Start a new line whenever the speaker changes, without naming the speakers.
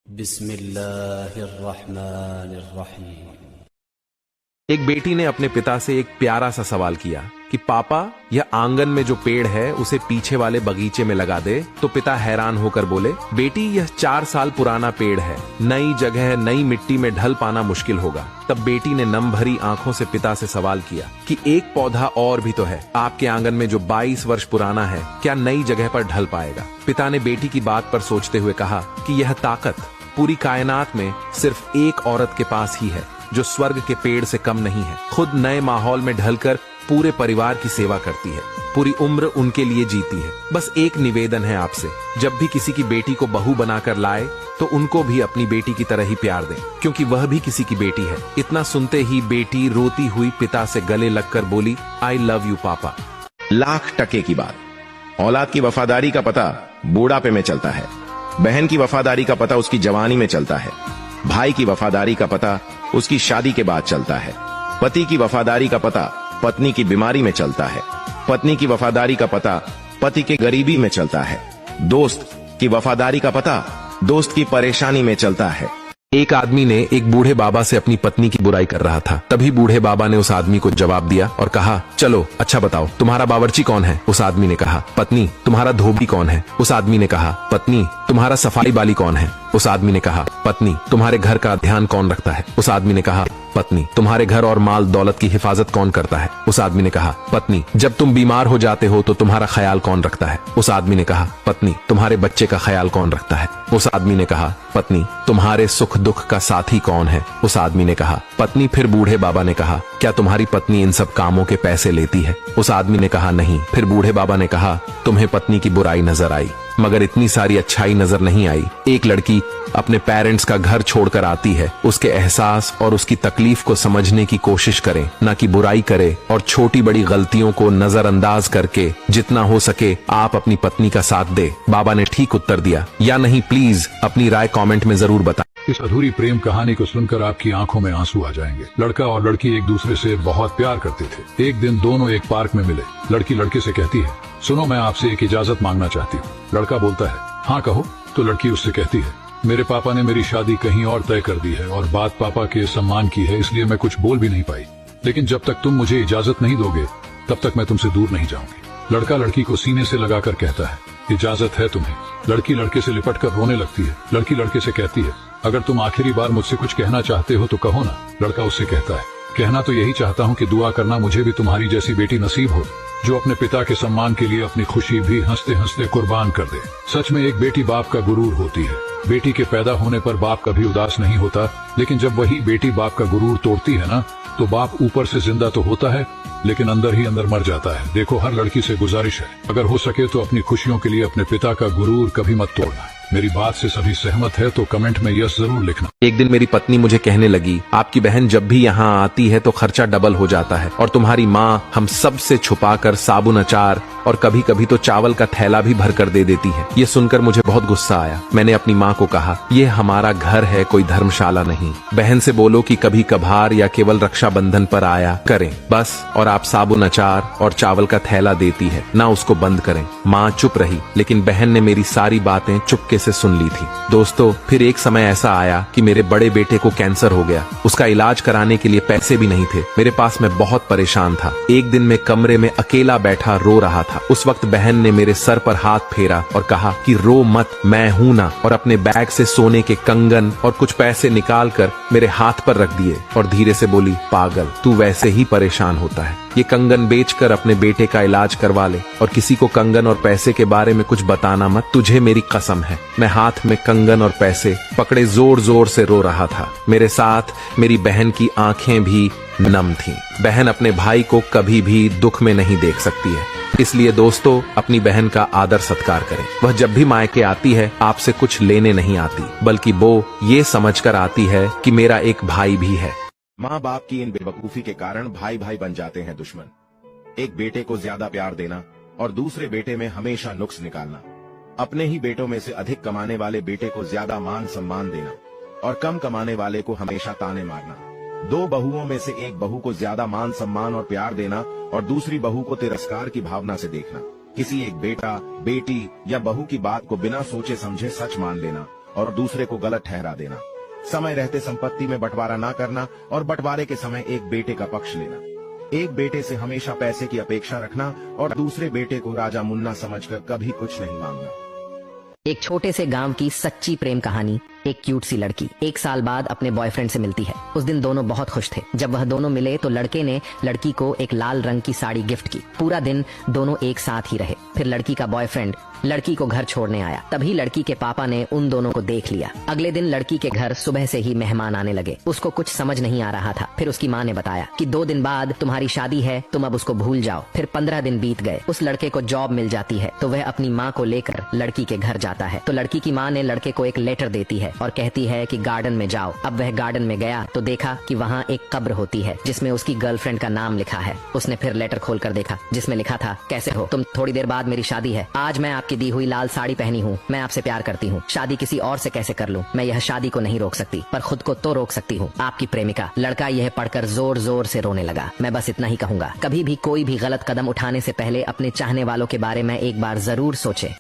बिस्मिल्लाहिर्रहमानिर्रहीम।
एक बेटी ने अपने पिता से एक प्यारा सा सवाल किया कि पापा, यह आंगन में जो पेड़ है उसे पीछे वाले बगीचे में लगा दे। तो पिता हैरान होकर बोले, बेटी यह 4 साल पुराना पेड़ है, नई जगह नई मिट्टी में ढल पाना मुश्किल होगा। तब बेटी ने नम भरी आंखों से पिता से सवाल किया कि एक पौधा और भी तो है आपके आंगन में जो 22 वर्ष पुराना है, क्या नई जगह पर ढल पाएगा? पिता ने बेटी की बात पर सोचते हुए कहा कि यह ताकत पूरी कायनात में सिर्फ एक औरत के पास ही है जो स्वर्ग के पेड़ से कम नहीं है। खुद नए माहौल में ढलकर पूरे परिवार की सेवा करती है, पूरी उम्र उनके लिए जीती है। बस एक निवेदन है आपसे, जब भी किसी की बेटी को बहू बनाकर लाए तो उनको भी अपनी बेटी की तरह ही प्यार दें, क्योंकि वह भी किसी की बेटी है। इतना सुनते ही बेटी रोती हुई पिता से गले लगकर बोली, आई लव यू पापा।
लाख टके की बात। औलाद की वफादारी का पता बूढ़ापे में चलता है, बहन की वफादारी का पता उसकी जवानी में चलता है, भाई की वफादारी का पता उसकी शादी के बाद चलता है, पति की वफादारी का पता पत्नी की बीमारी में चलता है, पत्नी की वफादारी का पता पति के गरीबी में चलता है, दोस्त की वफादारी का पता दोस्त की परेशानी में चलता है।
एक आदमी ने एक बूढ़े बाबा से अपनी पत्नी की बुराई कर रहा था। तभी बूढ़े बाबा ने उस आदमी को जवाब दिया और कहा, चलो अच्छा बताओ, तुम्हारा बावर्ची कौन है? उस आदमी ने कहा, पत्नी। तुम्हारा धोबी कौन है? उस आदमी ने कहा, पत्नी। तुम्हारा सफाई वाली कौन है? उस आदमी ने कहा, पत्नी। तुम्हारे घर का ध्यान कौन रखता है? उस आदमी ने कहा, पत्नी। तुम्हारे घर और माल दौलत की हिफाजत कौन करता है? उस आदमी ने कहा, पत्नी। जब तुम बीमार हो जाते हो तो तुम्हारा ख्याल कौन रखता है? उस आदमी ने कहा, पत्नी। तुम्हारे बच्चे का ख्याल कौन रखता है? उस आदमी ने कहा, पत्नी। तुम्हारे सुख दुख का साथी कौन है? उस आदमी ने कहा, पत्नी। फिर बूढ़े बाबा ने कहा, क्या तुम्हारी पत्नी इन सब कामों के पैसे लेती है? उस आदमी ने कहा, नहीं। फिर बूढ़े बाबा ने कहा, तुम्हें पत्नी की बुराई नजर आई, मगर इतनी सारी अच्छाई नजर नहीं आई। एक लड़की अपने पेरेंट्स का घर छोड़कर आती है, उसके एहसास और उसकी तकलीफ को समझने की कोशिश करें, न कि बुराई करे और छोटी बड़ी गलतियों को नजरअंदाज करके जितना हो सके आप अपनी पत्नी का साथ दे। बाबा ने ठीक उत्तर दिया या नहीं, प्लीज अपनी राय कमेंट में जरूर बताएं।
इस अधूरी प्रेम कहानी को सुनकर आपकी आंखों में आंसू आ जाएंगे। लड़का और लड़की एक दूसरे से बहुत प्यार करते थे। एक दिन दोनों एक पार्क में मिले। लड़की लड़के से कहती है, सुनो, मैं आपसे एक इजाजत मांगना चाहती हूँ। लड़का बोलता है, हाँ कहो। तो लड़की उससे कहती है, मेरे पापा ने मेरी शादी कहीं और तय कर दी है और बात पापा के सम्मान की है, इसलिए मैं कुछ बोल भी नहीं पाई। लेकिन जब तक तुम मुझे इजाजत नहीं दोगे तब तक मैं तुमसे दूर नहीं जाऊंगी। लड़का लड़की को सीने से लगाकर कहता है, इजाजत है तुम्हें। लड़की लड़के से लिपट कर रोने लगती है। लड़की लड़के से कहती है, अगर तुम आखिरी बार मुझसे कुछ कहना चाहते हो तो कहो ना। लड़का उससे कहता है, कहना तो यही चाहता हूँ कि दुआ करना मुझे भी तुम्हारी जैसी बेटी नसीब हो, जो अपने पिता के सम्मान के लिए अपनी खुशी भी हंसते हंसते कुर्बान कर दे। सच में एक बेटी बाप का गुरूर होती है। बेटी के पैदा होने पर बाप कभी उदास नहीं होता, लेकिन जब वही बेटी बाप का गुरूर तोड़ती है ना, तो बाप ऊपर से जिंदा तो होता है लेकिन अंदर ही अंदर मर जाता है। देखो, हर लड़की से गुजारिश है, अगर हो सके तो अपनी खुशियों के लिए अपने पिता का गुरूर कभी मत तोड़ना। मेरी बात से सभी सहमत है तो कमेंट में यस जरूर लिखना।
एक दिन मेरी पत्नी मुझे कहने लगी, आपकी बहन जब भी यहाँ आती है तो खर्चा डबल हो जाता है और तुम्हारी माँ हम सब से छुपाकर साबुन, अचार और कभी कभी तो चावल का थैला भी भर कर दे देती है। ये सुनकर मुझे बहुत गुस्सा आया। मैंने अपनी माँ को कहा, ये हमारा घर है, कोई धर्मशाला नहीं। बहन से बोलो कि कभी कभार या केवल रक्षाबंधन पर आया करें बस, और आप साबुन, अचार और चावल का थैला देती है ना, उसको बंद करें। माँ चुप रही, लेकिन बहन ने मेरी सारी बातें चुपके से सुन ली थी। दोस्तों, फिर एक समय ऐसा आया कि मेरे बड़े बेटे को कैंसर हो गया। उसका इलाज कराने के लिए पैसे भी नहीं थे मेरे पास। मैं बहुत परेशान था। एक दिन मैं कमरे में अकेला बैठा रो रहा था। उस वक्त बहन ने मेरे सर पर हाथ फेरा और कहा कि रो मत, मैं हूं ना, और अपने बैग से सोने के कंगन और कुछ पैसे निकाल कर मेरे हाथ पर रख दिए और धीरे से बोली, पागल, तू वैसे ही परेशान होता है, ये कंगन बेचकर अपने बेटे का इलाज करवा ले और किसी को कंगन और पैसे के बारे में कुछ बताना मत, तुझे मेरी कसम है। मैं हाथ में कंगन और पैसे पकड़े जोर जोर से रो रहा था। मेरे साथ मेरी बहन की आंखें भी नम थीं। बहन अपने भाई को कभी भी दुख में नहीं देख सकती है, इसलिए दोस्तों अपनी बहन का आदर सत्कार करें। वह जब भी मायके आती है आपसे कुछ लेने नहीं आती, बल्कि वो ये समझकर आती है कि मेरा एक भाई भी है।
माँ बाप की इन बेवकूफी के कारण भाई भाई बन जाते हैं दुश्मन। एक बेटे को ज्यादा प्यार देना और दूसरे बेटे में हमेशा नुक्स निकालना, अपने ही बेटों में से अधिक कमाने वाले बेटे को ज्यादा मान सम्मान देना और कम कमाने वाले को हमेशा ताने मारना, दो बहुओं में से एक बहू को ज्यादा मान सम्मान और प्यार देना और दूसरी बहू को तिरस्कार की भावना से देखना, किसी एक बेटा, बेटी या बहू की बात को बिना सोचे समझे सच मान लेना और दूसरे को गलत ठहरा देना, समय रहते संपत्ति में बंटवारा ना करना और बंटवारे के समय एक बेटे का पक्ष लेना, एक बेटे से हमेशा पैसे की अपेक्षा रखना और दूसरे बेटे को राजा मुन्ना समझकर कभी कुछ नहीं मांगना।
एक छोटे से गांव की सच्ची प्रेम कहानी। एक क्यूट सी लड़की 1 साल बाद अपने बॉयफ्रेंड से मिलती है। उस दिन दोनों बहुत खुश थे। जब वह दोनों मिले तो लड़के ने लड़की को एक लाल रंग की साड़ी गिफ्ट की। पूरा दिन दोनों एक साथ ही रहे। फिर लड़की का बॉयफ्रेंड लड़की को घर छोड़ने आया। तभी लड़की के पापा ने उन दोनों को देख लिया। अगले दिन लड़की के घर सुबह से ही मेहमान आने लगे। उसको कुछ समझ नहीं आ रहा था। फिर उसकी माँ ने बताया कि 2 दिन बाद तुम्हारी शादी है, तुम अब उसको भूल जाओ। फिर 15 दिन बीत गए। उस लड़के को जॉब मिल जाती है तो वह अपनी माँ को लेकर लड़की के घर जाता है। तो लड़की की माँ ने लड़के को एक लेटर देती है और कहती है कि गार्डन में जाओ। अब वह गार्डन में गया तो देखा कि वहाँ एक कब्र होती है जिसमें उसकी गर्लफ्रेंड का नाम लिखा है। उसने फिर लेटर खोलकर देखा जिसमें लिखा था, कैसे हो तुम, थोड़ी देर बाद मेरी शादी है। आज मैं आपकी दी हुई लाल साड़ी पहनी हूँ। मैं आपसे प्यार करती हूँ। शादी किसी और से कैसे कर लूँ? मैं यह शादी को नहीं रोक सकती पर खुद को तो रोक सकती हूँ। आपकी प्रेमिका। लड़का यह पढ़कर जोर जोर से रोने लगा। मैं बस इतना ही कहूँगा, कभी भी कोई भी गलत कदम उठाने से पहले अपने चाहने वालों के बारे में एक बार जरूर सोचे।